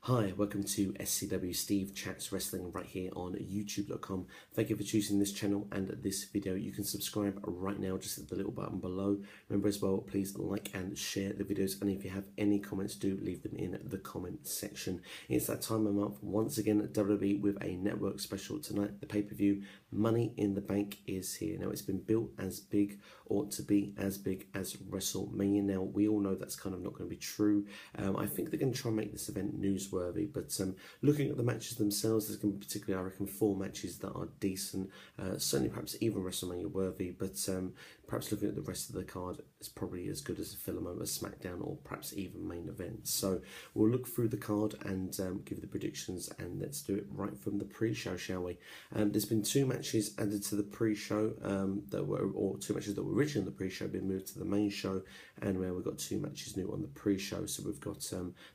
Hi, welcome to SCW Steve Chats Wrestling right here on youtube.com. Thank you for choosing this channel and this video. You can subscribe right now, just hit the little button below. Remember as well, please like and share the videos, and if you have any comments, do leave them in the comment section. It's that time of month once again at WWE with a network special tonight. The pay-per-view Money in the Bank is here. Now, it's been built as big, or to be as big as WrestleMania. Now, we all know that's kind of not going to be true. I think they're going to try and make this event newsworthy, but looking at the matches themselves, there's going to be particularly, I reckon, 4 matches that are decent, certainly perhaps even WrestleMania worthy, but perhaps looking at the rest of the card, it's probably as good as a filler moment, SmackDown, or perhaps even main event. So we'll look through the card and give the predictions, and let's do it right from the pre-show, shall we? There's been 2 matches added to the pre-show or 2 matches that were originally on the pre-show being moved to the main show, and where we've got 2 matches new on the pre-show. So we've got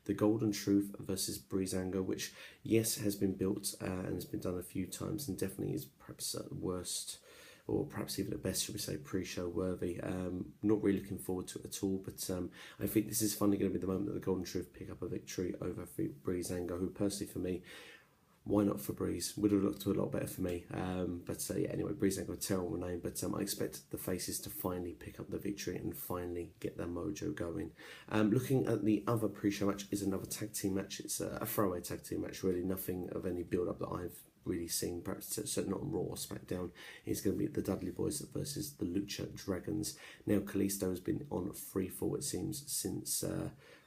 the Golden Truth versus Breezango, which yes has been built and has been done a few times, and definitely is perhaps at the worst, or perhaps even at best, should we say, pre-show worthy. Not really looking forward to it at all, but I think this is finally going to be the moment that the Golden Truth pick up a victory over Breezango, who personally for me, why not for Breeze? Would have looked a lot better for me. Yeah, anyway, Breezango, a terrible name, but I expect the faces to finally pick up the victory and finally get their mojo going. Looking at the other pre-show match is another tag team match. It's a throwaway tag team match, really nothing of any build-up that I've really seen, perhaps certainly not on Raw or SmackDown. It's going to be the Dudley Boys versus the Lucha Dragons. Now, Kalisto has been on free fall, it seems, since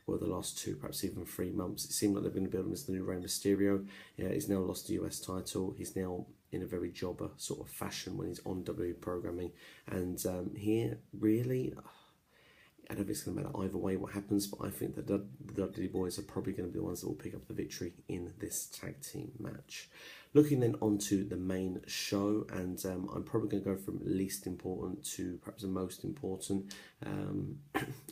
well, the last 2, perhaps even 3 months. It seemed like they're going to build him as the new Rey Mysterio. Yeah, he's now lost the US title. He's now in a very jobber sort of fashion when he's on WWE programming. And here, really, I don't think it's going to matter either way what happens, but I think that the Dudley Boys are probably going to be the ones that will pick up the victory in this tag team match. Looking then onto the main show, and I'm probably going to go from least important to perhaps the most important.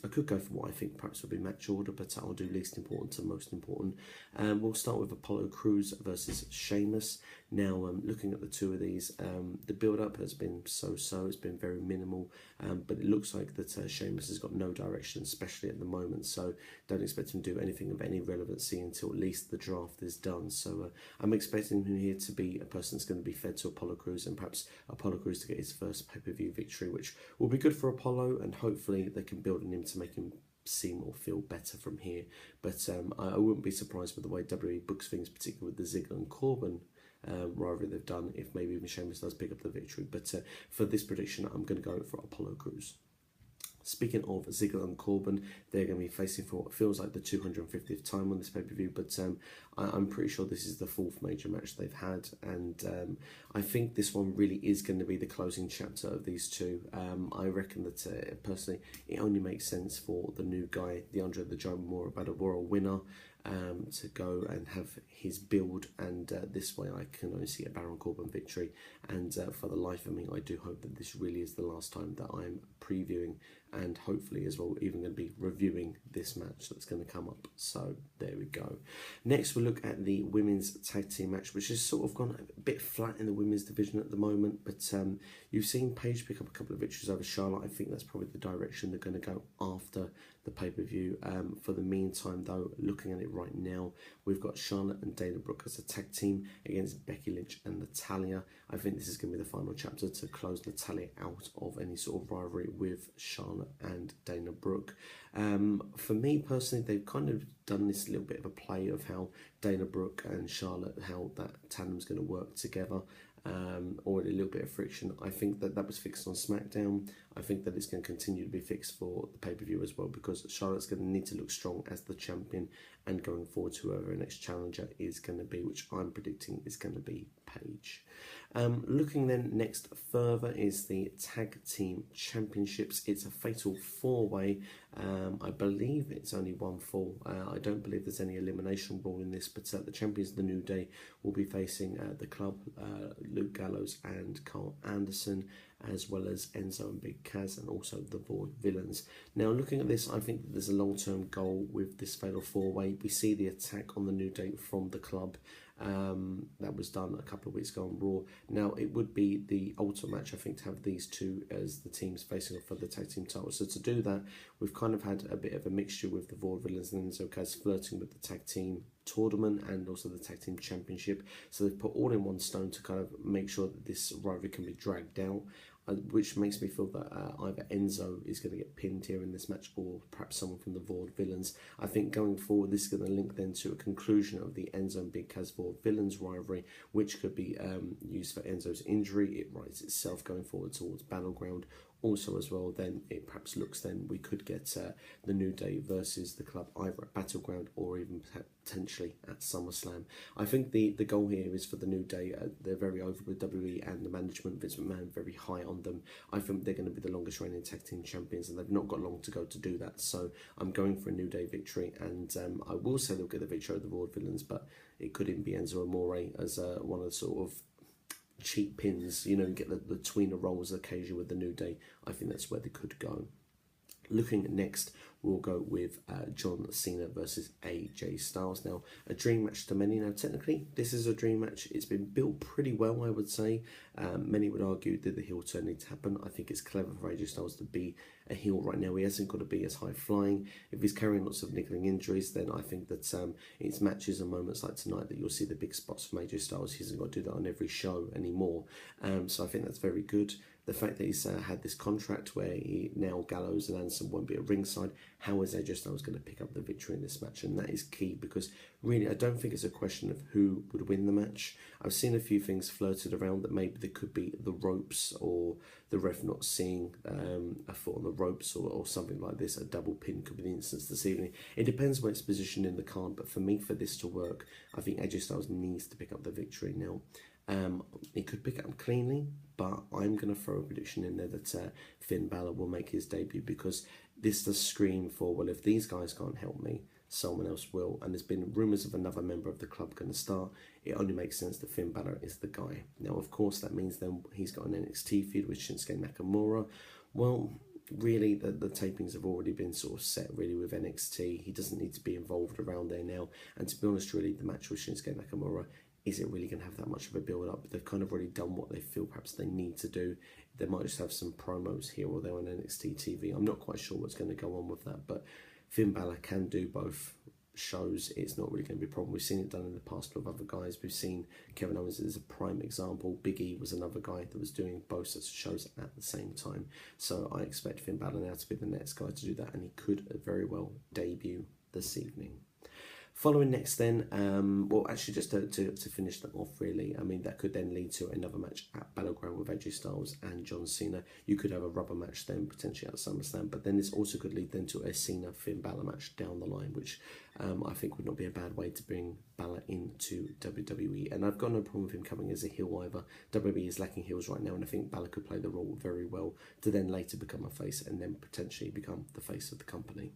I could go for what I think perhaps would be match order, but I'll do least important to most important. We'll start with Apollo Crews versus Sheamus. Now, looking at the 2 of these, the build-up has been so-so. It's been very minimal, but it looks like that Sheamus has got no direction, especially at the moment, so don't expect him to do anything of any relevancy until at least the draft is done. So I'm expecting him here to be a person that's going to be fed to Apollo Crews, and perhaps Apollo Crews to get his first pay-per-view victory, which will be good for Apollo, and hopefully they can build on him to make him seem or feel better from here. But I wouldn't be surprised with the way WWE books things, particularly with the Ziggler and Corbin rivalry they've done, if maybe even Sheamus does pick up the victory. But for this prediction, I'm going to go for Apollo Crews. Speaking of Ziggler and Corbin, they're going to be facing for what feels like the 250th time on this pay-per-view, but I'm pretty sure this is the 4th major match they've had, and I think this one really is going to be the closing chapter of these 2. I reckon that, personally, it only makes sense for the new guy, the Andre the Giant Memorial Battle Royal winner, to go and have his build, and this way I can only see a Baron Corbin victory, and for the life of me, I do hope that this really is the last time that I'm previewing, and hopefully as well even going to be reviewing this match that's going to come up. So there we go. Next we'll look at the women's tag team match, which has sort of gone a bit flat in the women's division at the moment, but you've seen Paige pick up a couple of victories over Charlotte. I think that's probably the direction they're going to go after the pay-per-view. For the meantime though, looking at it right now, we've got Charlotte and Dana Brooke as a tag team against Becky Lynch and Natalya. I think this is going to be the final chapter to close Natalya out of any sort of rivalry with Charlotte and Dana Brooke. For me personally, they've kind of done this little bit of a play of how Dana Brooke and Charlotte, how that tandem's going to work together. Already a little bit of friction. I think that was fixed on SmackDown. I think that it's going to continue to be fixed for the pay-per-view as well, because Charlotte's going to need to look strong as the champion, and going forward to whoever her next challenger is going to be, which I'm predicting is going to be Paige. Looking then next further is the Tag Team Championships. It's a fatal 4-way. I believe it's only 1 fall. I don't believe there's any elimination rule in this, but the champions of the New Day will be facing the Club, Luke Gallows and Carl Anderson, as well as Enzo and Big Kaz, and also the Vaude Villains. Now, looking at this, I think that there's a long-term goal with this fatal 4-way. We see the attack on the New Day from the Club, that was done a couple of weeks ago on Raw. Now, it would be the ultimate match, I think, to have these two as the teams facing off for the tag team title. So to do that, we've kind of had a bit of a mixture with the Vaudevillains and Enzo Cass flirting with the tag team tournament and also the tag team championship. So they've put all in one stone to kind of make sure that this rivalry can be dragged out, which makes me feel that either Enzo is going to get pinned here in this match or perhaps someone from the Vaudevillains. I think going forward, this is going to link then to a conclusion of the Enzo and Big Cass Vaudevillains rivalry, which could be used for Enzo's injury. It writes itself going forward towards Battleground. Also as well, then it perhaps looks then we could get the New Day versus the club either at Battleground or even potentially at SummerSlam. I think the goal here is for the New Day. They're very over with WWE and the management. Vince McMahon very high on them. I think they're going to be the longest reigning tag team champions, and they've not got long to go to do that. So I'm going for a New Day victory, and I will say they'll get the victory over the Vaudevillains, but it could even be Enzo Amore as one of the sort of cheap pins, you know, get the tweener rolls occasionally with the New Day. I think that's where they could go. Looking next, we'll go with John Cena versus AJ Styles. Now, a dream match to many. Now, technically, this is a dream match. It's been built pretty well, I would say. Many would argue, did the heel turn need to happen? I think it's clever for AJ Styles to be a heel right now. He hasn't got to be as high flying. If he's carrying lots of niggling injuries, then I think that it's matches and moments like tonight that you'll see the big spots from AJ Styles. He hasn't got to do that on every show anymore. So I think that's very good. The fact that he's had this contract where now Gallows and Anderson won't be at ringside, how is AJ Styles going to pick up the victory in this match? And that is key, because really I don't think it's a question of who would win the match. I've seen a few things floated around that maybe there could be the ropes or the ref not seeing a foot on the ropes or something like this. A double pin could be the instance this evening. It depends where it's positioned in the card, but for me, for this to work, I think AJ Styles needs to pick up the victory now. He could pick it up cleanly, but I'm going to throw a prediction in there that Finn Balor will make his debut, because this does scream for, well, if these guys can't help me, someone else will. And there's been rumours of another member of the club going to start. It only makes sense that Finn Balor is the guy. Now, of course, that means then he's got an NXT feud with Shinsuke Nakamura. Well, really, the tapings have already been sort of set, really, with NXT. He doesn't need to be involved around there now. And to be honest, really, the match with Shinsuke Nakamura, is it really going to have that much of a build-up? They've kind of already done what they feel perhaps they need to do. They might just have some promos here or there on NXT TV. I'm not quite sure what's going to go on with that, but Finn Balor can do both shows. It's not really going to be a problem. We've seen it done in the past with other guys. We've seen Kevin Owens as a prime example. Big E was another guy that was doing both sets of shows at the same time. So I expect Finn Balor now to be the next guy to do that, and he could very well debut this evening. Following next then, well, actually just to finish that off really, I mean, that could then lead to another match at Battleground with AJ Styles and John Cena. You could have a rubber match then potentially at SummerSlam, but then this also could lead then to a Cena-Finn Balor match down the line, which I think would not be a bad way to bring Balor into WWE. And I've got no problem with him coming as a heel either. WWE is lacking heels right now, and I think Balor could play the role very well to then later become a face and then potentially become the face of the company.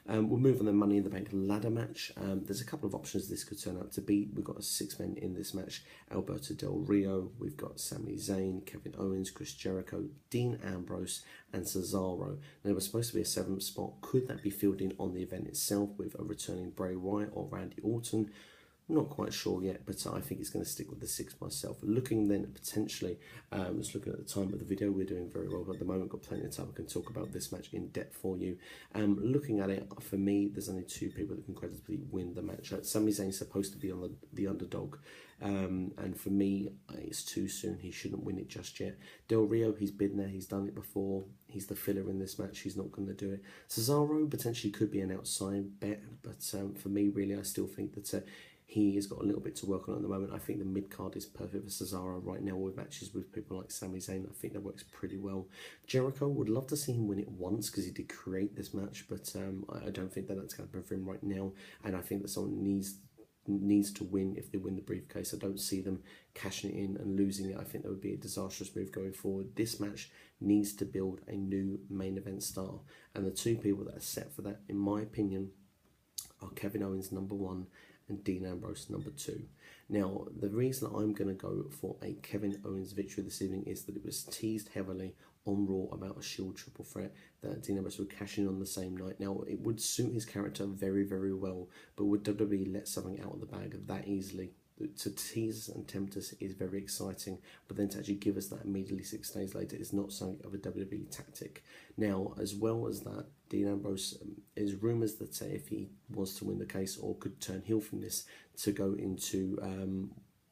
We'll move on the Money in the Bank ladder match. There's a couple of options this could turn out to be. We've got 6 men in this match. Alberto Del Rio, we've got Sami Zayn, Kevin Owens, Chris Jericho, Dean Ambrose, and Cesaro. Now, it was supposed to be a 7th spot. Could that be filled in on the event itself with a returning Bray Wyatt or Randy Orton? Not quite sure yet, but I think it's going to stick with the 6 myself. Looking then potentially, just looking at the time of the video, we're doing very well at the moment. Got plenty of time. I can talk about this match in depth for you. Looking at it, for me, there's only 2 people that can credibly win the match. Sami Zayn's supposed to be on the underdog, and for me, it's too soon. He shouldn't win it just yet. Del Rio, he's been there. He's done it before. He's the filler in this match. He's not going to do it. Cesaro potentially could be an outside bet, but for me, really, I still think that he has got a little bit to work on at the moment. I think the mid-card is perfect for Cesaro right now with matches with people like Sami Zayn. I think that works pretty well. Jericho, would love to see him win it once because he did create this match, but I don't think that that's going to happen for him right now. And I think that someone needs to win if they win the briefcase. I don't see them cashing it in and losing it. I think that would be a disastrous move going forward. This match needs to build a new main event star. And the 2 people that are set for that, in my opinion, are Kevin Owens, number 1, and Dean Ambrose, number 2. Now, the reason I'm going to go for a Kevin Owens victory this evening is that it was teased heavily on Raw about a Shield triple threat that Dean Ambrose would cash in on the same night. Now, it would suit his character very, very well, but would WWE let something out of the bag that easily? to tease us and tempt us is very exciting, but then to actually give us that immediately 6 days later is not something of a WWE tactic. Now, as well as that, Dean Ambrose is rumours that if he was to win the case or could turn heel from this, to go into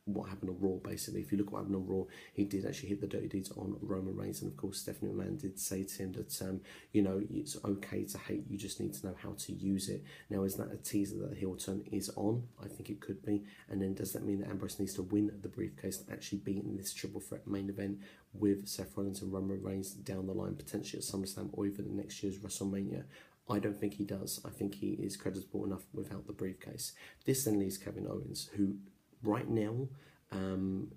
what happened on Raw, basically. If you look at what happened on Raw, he did actually hit the dirty deeds on Roman Reigns, and of course Stephanie McMahon did say to him that you know, it's okay to hate, you just need to know how to use it. Now, is that a teaser that the heel turn is on? I think it could be. And then does that mean that Ambrose needs to win the briefcase to actually be in this triple threat main event with Seth Rollins and Roman Reigns down the line, potentially at SummerSlam or even next year's WrestleMania? I don't think he does. I think he is creditable enough without the briefcase. This then leaves Kevin Owens, who right now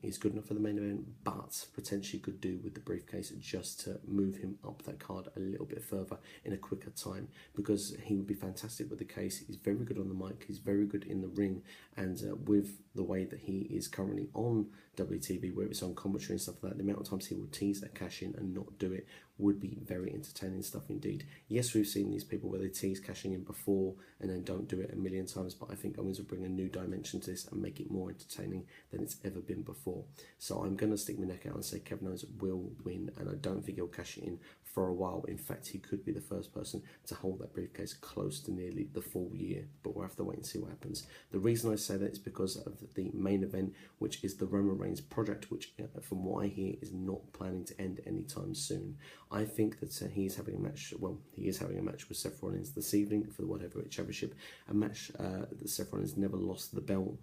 is good enough for the main event, but potentially could do with the briefcase just to move him up that card a little bit further in a quicker time, because he would be fantastic with the case. He's very good on the mic, he's very good in the ring, and with the way that he is currently on WTV, where it's on commentary and stuff like that, the amount of times he will tease a cash in and not do it would be very entertaining stuff indeed. Yes, we've seen these people where they tease cashing in before and then don't do it a million times, but I think Owens will bring a new dimension to this and make it more entertaining than it's ever been before. So I'm going to stick my neck out and say Kevin Owens will win, and I don't think he'll cash it in for a while. In fact, he could be the first person to hold that briefcase close to nearly the full year, but we'll have to wait and see what happens. The reason I say that is because of the main event, which is the Roman Reigns project, which from what I hear is not planning to end anytime soon. I think that he is having a match, well, he is having a match with Seth Rollins this evening for the World Heavyweight Championship, a match that Seth Rollins never lost the belt.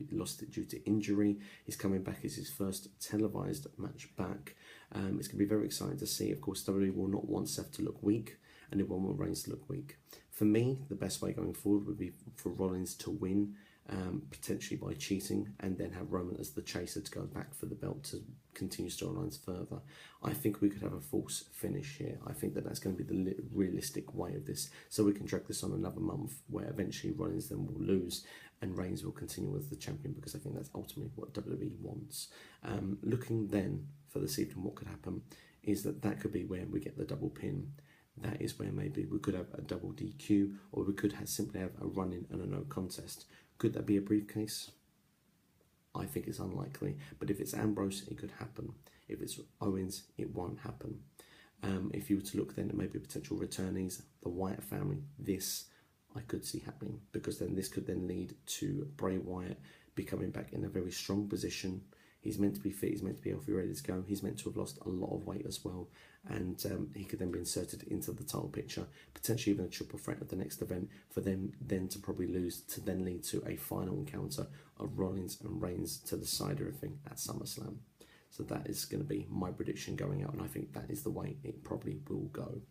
He lost it due to injury. He's coming back as his first televised match back. It's going to be very exciting to see. Of course, WWE will not want Seth to look weak, and they won't want Reigns to look weak. For me, the best way going forward would be for Rollins to win, potentially by cheating, and then have Roman as the chaser to go back for the belt to continue storylines further. I think we could have a false finish here. I think that that's going to be the realistic way of this, so we can drag this on another month where eventually Rollins then will lose and Reigns will continue as the champion, because I think that's ultimately what WWE wants. Looking then for this evening, what could happen is that could be where we get the double pin. That is where maybe we could have a double DQ, or we could simply have a run-in and a no contest. Could that be a briefcase? I think it's unlikely, but if it's Ambrose, it could happen. If it's Owens, it won't happen. If you were to look then at maybe potential returnees, the Wyatt family, this I could see happening, because then this could then lead to Bray Wyatt becoming back in a very strong position. He's meant to be fit, he's meant to be healthy, ready to go. He's meant to have lost a lot of weight as well, and he could then be inserted into the title picture, potentially even a triple threat at the next event, for them then to probably lose, to then lead to a final encounter of Rollins and Reigns to the side of everything at SummerSlam. So that is going to be my prediction going out, and I think that is the way it probably will go.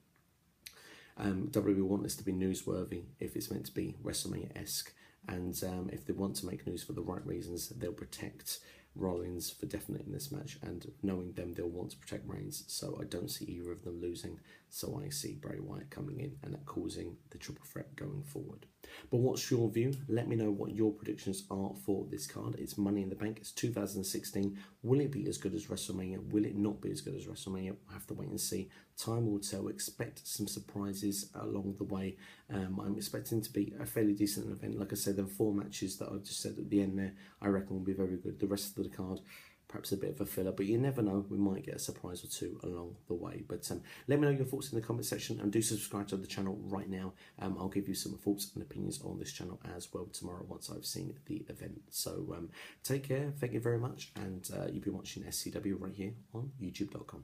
WWE want this to be newsworthy if it's meant to be WrestleMania-esque, and if they want to make news for the right reasons, they'll protect Rollins for definite in this match, and knowing them, they'll want to protect Reigns, so I don't see either of them losing. So I see Bray Wyatt coming in and that causing the triple threat going forward. But what's your view? Let me know what your predictions are for this card. It's Money in the Bank. It's 2016. Will it be as good as WrestleMania? Will it not be as good as WrestleMania? We'll have to wait and see. Time will tell. Expect some surprises along the way. I'm expecting to be a fairly decent event. Like I said, the 4 matches that I've just said at the end there, I reckon will be very good. The rest of the card, perhaps a bit of a filler, but you never know, we might get a surprise or two along the way. But let me know your thoughts in the comment section, and do subscribe to the channel right now. I'll give you some thoughts and opinions on this channel as well tomorrow once I've seen the event. So take care, thank you very much, and you've been watching SCW right here on youtube.com.